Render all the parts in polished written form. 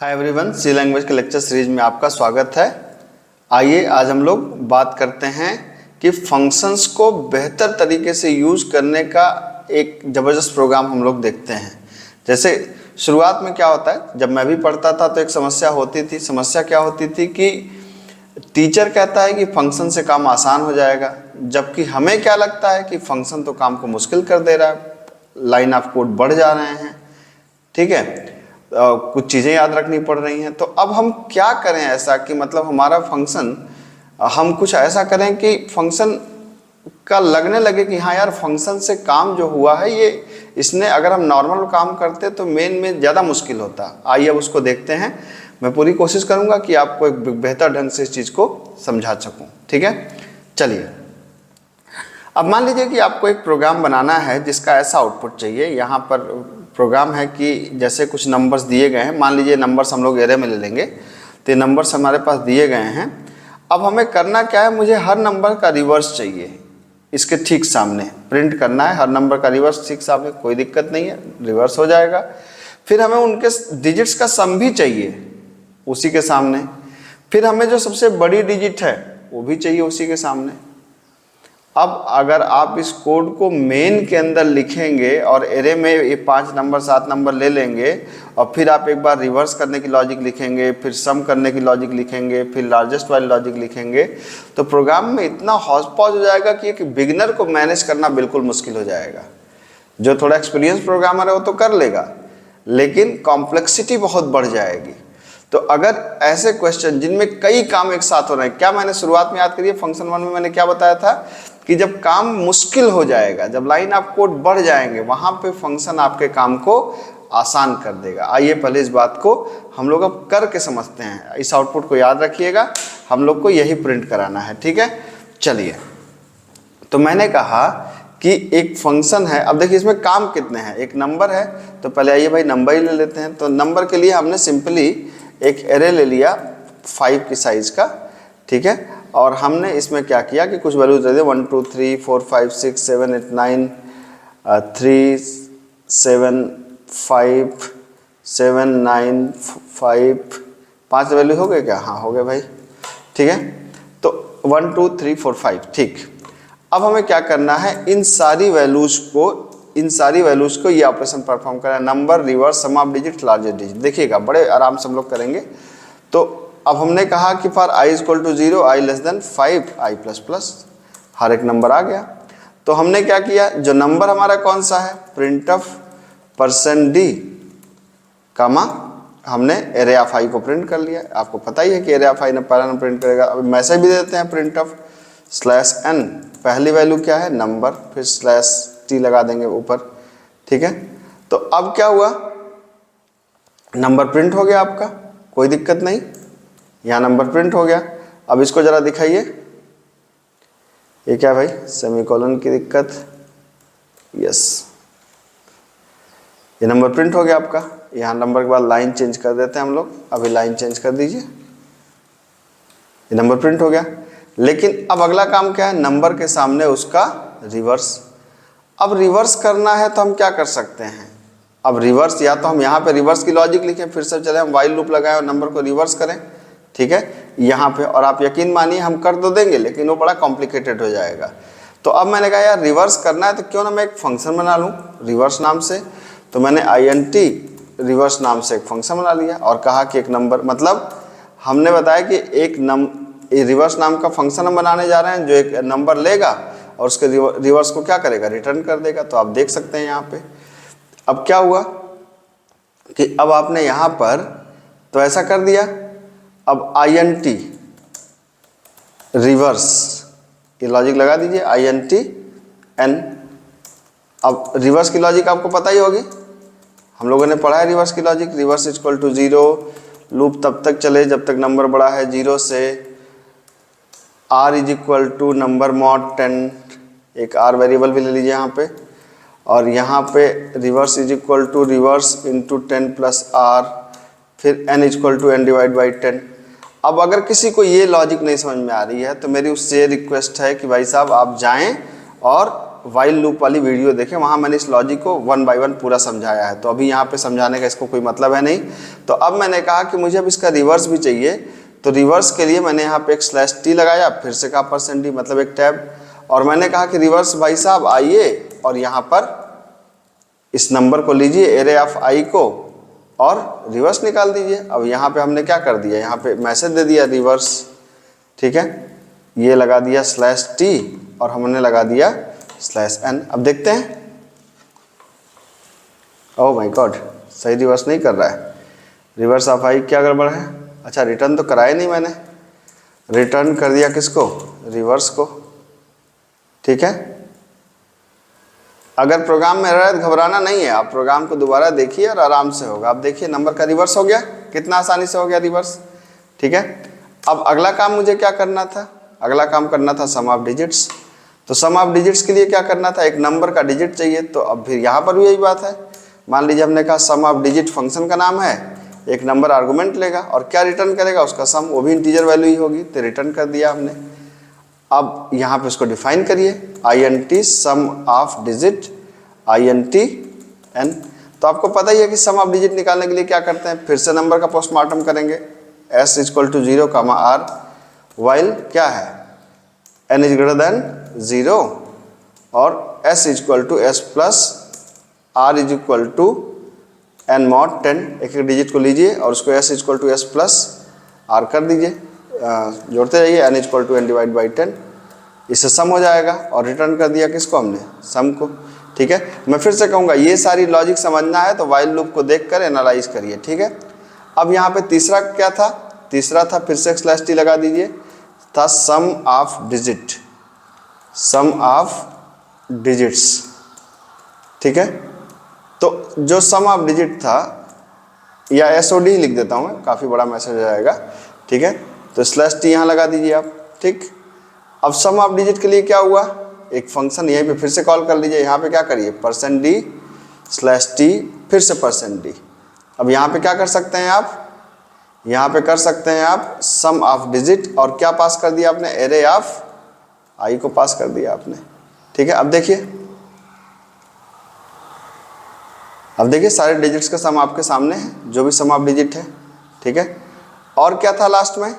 Hi everyone, सी language के lecture series में आपका स्वागत है। आइए आज हम लोग बात करते हैं कि फंक्शंस को बेहतर तरीके से यूज़ करने का एक ज़बरदस्त प्रोग्राम हम लोग देखते हैं। जैसे शुरुआत में क्या होता है, जब मैं भी पढ़ता था तो एक समस्या होती थी। समस्या क्या होती थी कि टीचर कहता है कि फंक्शन से काम आसान हो जाएगा, जबकि हमें क्या लगता है कि फंक्शन तो काम को मुश्किल कर दे रहा है, लाइन ऑफ कोड बढ़ जा रहे हैं। ठीक है, कुछ चीज़ें याद रखनी पड़ रही हैं। तो अब हम क्या करें ऐसा कि मतलब हमारा फंक्शन, हम कुछ ऐसा करें कि फंक्शन का लगने लगे कि हाँ यार, फंक्शन से काम जो हुआ है ये इसने, अगर हम नॉर्मल काम करते तो मेन में ज़्यादा मुश्किल होता। आइए अब उसको देखते हैं। मैं पूरी कोशिश करूँगा कि आपको एक बेहतर ढंग से इस चीज़ को समझा सकूँ। ठीक है, चलिए। अब मान लीजिए कि आपको एक प्रोग्राम बनाना है जिसका ऐसा आउटपुट चाहिए। यहाँ पर प्रोग्राम है कि जैसे कुछ नंबर्स दिए गए हैं, मान लीजिए नंबर्स हम लोग एरे में ले लेंगे, तो ये नंबर्स हमारे पास दिए गए हैं। अब हमें करना क्या है, मुझे हर नंबर का रिवर्स चाहिए, इसके ठीक सामने प्रिंट करना है। हर नंबर का रिवर्स ठीक सामने, कोई दिक्कत नहीं है, रिवर्स हो जाएगा। फिर हमें उनके डिजिट्स का सम भी चाहिए उसी के सामने। फिर हमें जो सबसे बड़ी डिजिट है वो भी चाहिए उसी के सामने। अब अगर आप इस कोड को मेन के अंदर लिखेंगे और एरे में ये 5 नंबर 7 नंबर ले लेंगे और फिर आप एक बार रिवर्स करने की लॉजिक लिखेंगे, फिर सम करने की लॉजिक लिखेंगे, फिर लार्जेस्ट वाली लॉजिक लिखेंगे, तो प्रोग्राम में इतना हौच पौच हो जाएगा कि एक बिगिनर को मैनेज करना बिल्कुल मुश्किल हो जाएगा। जो थोड़ा एक्सपीरियंस प्रोग्रामर है वो तो कर लेगा, लेकिन कॉम्प्लेक्सिटी बहुत बढ़ जाएगी। तो अगर ऐसे क्वेश्चन जिनमें कई काम एक साथ हो रहे हैं, क्या मैंने शुरुआत में याद करिए, फंक्शन 1 में मैंने क्या बताया था कि जब काम मुश्किल हो जाएगा, जब लाइन ऑफ कोड बढ़ जाएंगे, वहां पे फंक्शन आपके काम को आसान कर देगा। आइए पहले इस बात को हम लोग अब करके समझते हैं। इस आउटपुट को याद रखिएगा, हम लोग को यही प्रिंट कराना है। ठीक है, चलिए। तो मैंने कहा कि एक फंक्शन है। अब देखिए इसमें काम कितने हैं, एक नंबर है, तो पहले आइए भाई नंबर ही ले लेते हैं। तो नंबर के लिए हमने सिंपली एक एरे ले लिया 5 की साइज का। ठीक है, और हमने इसमें क्या किया कि कुछ वैल्यूज दे दिए 1 2 3 4 5 6 7 8 9 3 7 5 7 9 5 5 वैल्यू हो गए क्या? हाँ हो गए भाई। ठीक है, तो 1 2 3 4 5। ठीक, अब हमें क्या करना है, इन सारी वैल्यूज को ये ऑपरेशन परफॉर्म करना है, number reverse sum of digit largest digit. देखिएगा बड़े आराम से हम लोग करेंगे। तो अब हमने कहा कि for i equal to 0, i less than 5, i plus plus, हर एक नंबर आ गया। तो हमने क्या किया, जो नंबर हमारा कौन सा है, प्रिंट ऑफ %d कामा, हमने एरे ऑफ i को प्रिंट कर लिया। आपको पता ही है कि एरे ऑफ i ने पहला नंबर प्रिंट करेगा। अब मैसेज भी देते हैं प्रिंट ऑफ /n, पहली वैल्यू क्या है, नंबर, फिर /t लगा देंगे ऊपर। ठीक है, तो अब क्या हुआ, नंबर प्रिंट हो गया आपका, कोई दिक्कत नहीं, यहाँ नंबर प्रिंट हो गया। अब इसको जरा दिखाइए, ये क्या भाई, सेमीकोलन की दिक्कत, यस, ये नंबर प्रिंट हो गया आपका। यहाँ नंबर के बाद लाइन चेंज कर देते हैं हम लोग, अभी लाइन चेंज कर दीजिए, ये नंबर प्रिंट हो गया। लेकिन अब अगला काम क्या है, नंबर के सामने उसका रिवर्स। अब रिवर्स करना है तो हम क्या कर सकते हैं, अब रिवर्स, या तो हम यहाँ पे रिवर्स की लॉजिक लिखें, फिर से चले हम वाइल लूप लगाएं और नंबर को रिवर्स करें। ठीक है, यहाँ पे, और आप यकीन मानिए हम कर तो देंगे, लेकिन वो बड़ा कॉम्प्लिकेटेड हो जाएगा। तो अब मैंने कहा यार रिवर्स करना है तो क्यों ना मैं एक फंक्शन बना लूँ रिवर्स नाम से। तो मैंने int रिवर्स नाम से एक फंक्शन बना लिया और कहा कि एक नंबर, मतलब हमने बताया कि एक रिवर्स नाम का फंक्शन हम बनाने जा रहे हैं जो एक नंबर लेगा और उसके रिवर्स को क्या करेगा, रिटर्न कर देगा। तो आप देख सकते हैं यहाँ पे अब क्या हुआ कि अब आपने यहाँ पर तो ऐसा कर दिया। अब int रिवर्स, ये लॉजिक लगा दीजिए, int n। अब रिवर्स की लॉजिक आपको पता ही होगी, हम लोगों ने पढ़ा है रिवर्स की logic. Reverse equal to 0, loop तब तक चले जब तक नंबर बड़ा है 0 से, r is equal to number mod 10, एक r वेरिएबल भी ले लीजिए यहाँ पे, और यहाँ पे reverse is equal to reverse into 10 plus r, फिर n equal to n divide by 10। अब अगर किसी को ये लॉजिक नहीं समझ में आ रही है तो मेरी उससे रिक्वेस्ट है कि भाई साहब आप जाएं और वाइल लूप वाली वीडियो देखें, वहाँ मैंने इस लॉजिक को 1 बाय 1 पूरा समझाया है। तो अभी यहाँ पे समझाने का इसको कोई मतलब है नहीं। तो अब मैंने कहा कि मुझे अब इसका रिवर्स भी चाहिए, तो रिवर्स के लिए मैंने यहाँ पे एक /t लगाया, फिर से कहा %d मतलब एक टैब, और मैंने कहा कि रिवर्स भाई साहब आइए और यहाँ पर इस नंबर को लीजिए एरे ऑफ i को और रिवर्स निकाल दीजिए। अब यहाँ पे हमने क्या कर दिया, यहाँ पे मैसेज दे दिया रिवर्स, ठीक है, ये लगा दिया /t और हमने लगा दिया /n। अब देखते हैं, ओह माय गॉड, सही रिवर्स नहीं कर रहा है। रिवर्स ऑफ i क्या गड़बड़ है, अच्छा रिटर्न तो कराया नहीं मैंने, रिटर्न कर दिया किसको, रिवर्स को, ठीक है। अगर प्रोग्राम में एरर है तो घबराना नहीं है, आप प्रोग्राम को दोबारा देखिए और आराम से होगा। अब देखिए नंबर का रिवर्स हो गया, कितना आसानी से हो गया रिवर्स, ठीक है। अब अगला काम मुझे क्या करना था, अगला काम करना था सम ऑफ डिजिट्स। तो सम ऑफ डिजिट्स के लिए क्या करना था, एक नंबर का डिजिट चाहिए। तो अब फिर यहाँ पर भी यही बात है, मान लीजिए हमने कहा सम ऑफ डिजिट फंक्शन का नाम है, एक नंबर आर्गुमेंट लेगा और क्या रिटर्न करेगा, उसका सम, वो भी इंटीजर वैल्यू ही होगी, तो रिटर्न कर दिया हमने। अब यहाँ पे उसको डिफाइन करिए, int sum of digit int n। तो आपको पता ही है कि सम ऑफ डिजिट निकालने के लिए क्या करते हैं, फिर से नंबर का पोस्टमार्टम करेंगे, s = 0, r वाइल क्या है, n > 0 और s = s plus r = n mod 10। एक एक डिजिट को लीजिए और उसको s = s प्लस r कर दीजिए, जोड़ते जाइए, n = n / 10, इससे सम हो जाएगा और रिटर्न कर दिया किसको हमने, सम को, ठीक है। मैं फिर से कहूँगा ये सारी लॉजिक समझना है तो वाइल लूप को देखकर एनालाइज करिए, ठीक है। अब यहाँ पे तीसरा क्या था, तीसरा था फिर से /t लगा दीजिए, था sum of digit, sum of digits, ठीक है। तो जो सम ऑफ डिजिट था, या SOD ही लिख देता हूँ मैं, काफ़ी बड़ा मैसेज आएगा, ठीक है। तो /t यहाँ लगा दीजिए आप, ठीक। अब सम ऑफ डिजिट के लिए क्या हुआ, एक फंक्शन यहीं पे फिर से कॉल कर लीजिए, यहाँ पे क्या करिए %d /t फिर से %d। अब यहाँ पे क्या कर सकते हैं आप, यहाँ पे कर सकते हैं आप सम ऑफ डिजिट और क्या पास कर दिया आपने, एरे ऑफ i को पास कर दिया आपने, ठीक है। अब देखिए सारे डिजिट्स का सम आपके सामने है, जो भी सम ऑफ डिजिट है, ठीक है। और क्या था लास्ट में,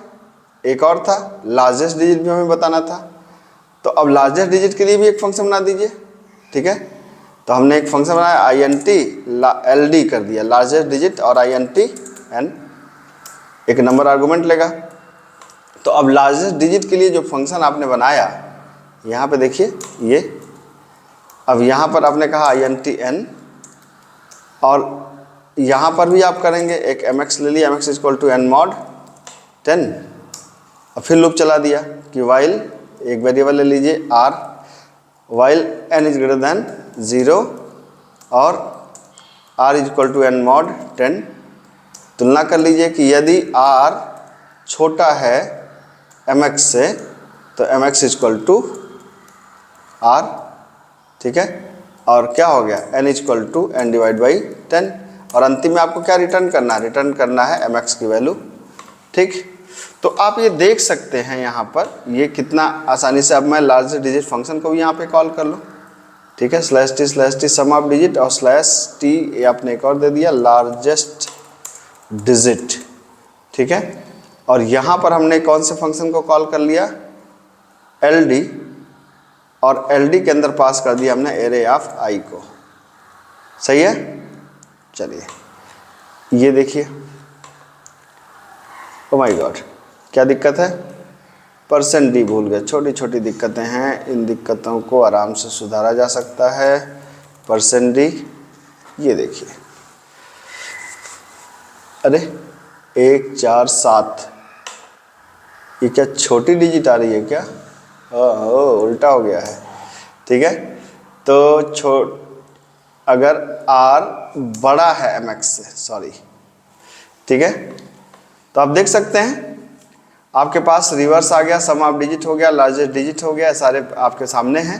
एक और था लार्जेस्ट डिजिट भी हमें बताना था। तो अब लार्जेस्ट डिजिट के लिए भी एक फंक्शन बना दीजिए, ठीक है। तो हमने एक फंक्शन बनाया int ld कर दिया, लार्जेस्ट डिजिट और int n, एक नंबर आर्गुमेंट लेगा। तो अब लार्जेस्ट डिजिट के लिए जो फंक्शन आपने बनाया, यहाँ पे देखिए ये, अब यहाँ पर आपने कहा int n और यहाँ पर भी आप करेंगे, एक mx ले लिया, mx = n mod 10 और फिर लूप चला दिया कि वाइल, एक वेरिएबल ले लीजिए r, वाइल n > 0 और r = n mod 10। तुलना कर लीजिए कि यदि r छोटा है mx से तो mx = r, ठीक है। और क्या हो गया, n = n / 10 और अंतिम में आपको क्या रिटर्न करना है, रिटर्न करना है mx की वैल्यू, ठीक। तो आप ये देख सकते हैं यहाँ पर ये कितना आसानी से, अब मैं लार्जेस्ट डिजिट फंक्शन को भी यहाँ पे कॉल कर लूँ, ठीक है, /t सम ऑफ डिजिट और /t ये आपने एक और दे दिया लार्जेस्ट डिजिट, ठीक है। और यहाँ पर हमने कौन से फंक्शन को कॉल कर लिया, ld, और ld के अंदर पास कर दिया हमने एरे ऑफ i को, सही है। चलिए ये देखिए, ओ माय गॉड क्या दिक्कत है, %d भूल गए, छोटी छोटी दिक्कतें हैं, इन दिक्कतों को आराम से सुधारा जा सकता है। %d ये देखिए, अरे 1 4 7, ये क्या छोटी डिजिट आ रही है क्या, उल्टा हो गया है, ठीक है। तो अगर r बड़ा है mx से, सॉरी, ठीक है, तो आप देख सकते हैं आपके पास रिवर्स आ गया, सम ऑफ डिजिट हो गया, लार्जेस्ट डिजिट हो गया, सारे आपके सामने हैं।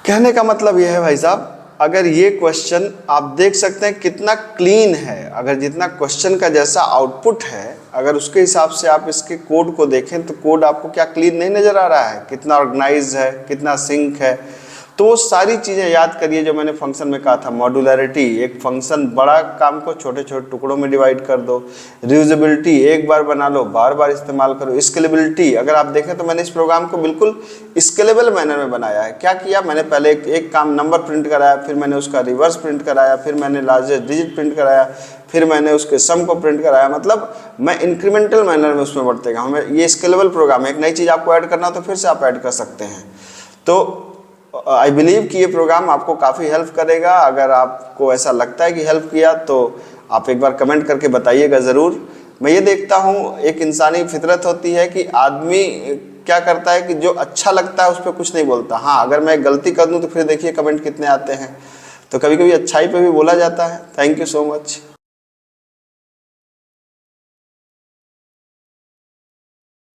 कहने का मतलब यह है भाई साहब अगर ये क्वेश्चन आप देख सकते हैं कितना क्लीन है, अगर जितना क्वेश्चन का जैसा आउटपुट है अगर उसके हिसाब से आप इसके कोड को देखें तो कोड आपको क्या क्लीन नहीं नज़र आ रहा है, कितना ऑर्गेनाइज है, कितना सिंक है। तो वो सारी चीज़ें याद करिए जो मैंने फंक्शन में कहा था। मॉड्यूलरिटी, एक फंक्शन बड़ा काम को छोटे छोटे टुकड़ों में डिवाइड कर दो। रियूजेबिलिटी, एक बार बना लो बार बार इस्तेमाल करो। स्केलेबिलिटी, अगर आप देखें तो मैंने इस प्रोग्राम को बिल्कुल स्केलेबल मैनर में बनाया है। क्या किया मैंने, पहले एक काम नंबर प्रिंट कराया, फिर मैंने उसका रिवर्स प्रिंट कराया, फिर मैंने लार्जेस्ट डिजिट प्रिंट कराया, फिर मैंने उसके सम को प्रिंट कराया। मतलब मैं इंक्रीमेंटल मैनर में उसमें बढ़ते गया हूँ। ये स्केलेबल प्रोग्राम है। एक नई चीज़ आपको ऐड करना हो तो फिर से आप ऐड कर सकते हैं। तो आई बिलीव कि ये प्रोग्राम आपको काफ़ी हेल्प करेगा। अगर आपको ऐसा लगता है कि हेल्प किया तो आप एक बार कमेंट करके बताइएगा ज़रूर। मैं ये देखता हूँ एक इंसानी फितरत होती है कि आदमी क्या करता है कि जो अच्छा लगता है उस पर कुछ नहीं बोलता। हाँ, अगर मैं गलती कर दूँ तो फिर देखिए कमेंट कितने आते हैं। तो कभी कभी अच्छाई पे भी बोला जाता है। Thank you so much.